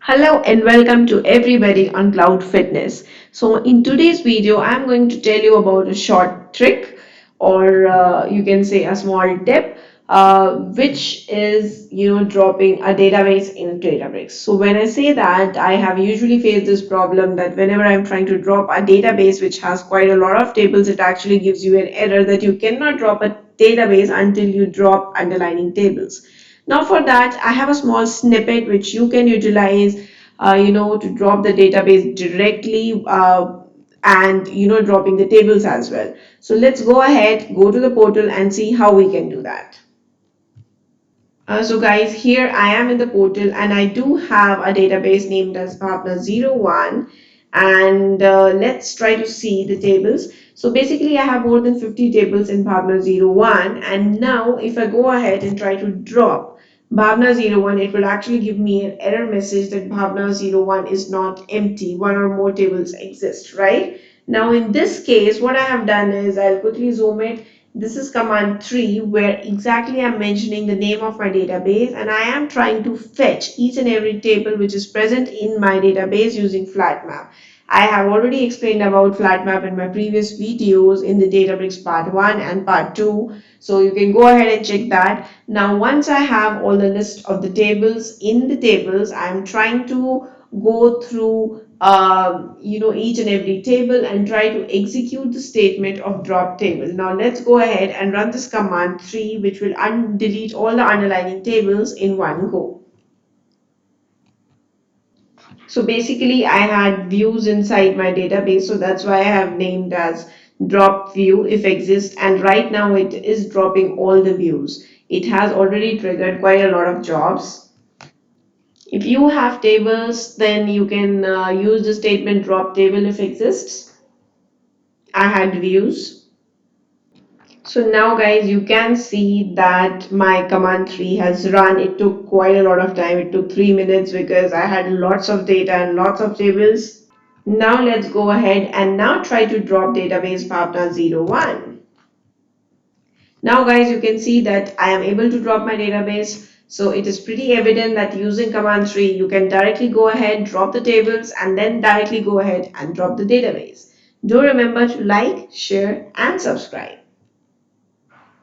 Hello and welcome to everybody on Cloud Fitness. So in today's video, I'm going to tell you about a short trick or you can say a small tip which is dropping a database in Databricks. So when I say that, I have usually faced this problem that whenever I'm trying to drop a database which has quite a lot of tables, it actually gives you an error that you cannot drop a database until you drop underlying tables. Now for that, I have a small snippet which you can utilize, to drop the database directly and, dropping the tables as well. So let's go ahead, go to the portal and see how we can do that. So guys, here I am in the portal and I do have a database named as Bhavna01, and let's try to see the tables. So basically I have more than 50 tables in Bhavna01, and now if I go ahead and try to drop Bhavna01, it will actually give me an error message that Bhavna01 is not empty, one or more tables exist, right? Now in this case, what I have done is I'll quickly zoom it. This is command 3 where exactly I'm mentioning the name of my database, and I am trying to fetch each and every table which is present in my database using flat map. I have already explained about flat map in my previous videos in the Databricks part 1 and part 2. So you can go ahead and check that. Now once I have all the list of the tables in the tables, I'm trying to go through each and every table and try to execute the statement of drop table. Now let's go ahead and run this command 3 which will delete all the underlying tables in one go. So basically I had views inside my database, so that's why I have named as drop view if exist, and right now it is dropping all the views. It has already triggered quite a lot of jobs. If you have tables, then you can use the statement drop table if exists. I had views. So now guys, you can see that my command 3 has run. It took quite a lot of time. It took 3 minutes because I had lots of data and lots of tables. Now let's go ahead and now try to drop database Bhavna01. Now guys, you can see that I am able to drop my database. So it is pretty evident that using command 3, you can directly go ahead, drop the tables, and then directly go ahead and drop the database. Do remember to like, share, and subscribe.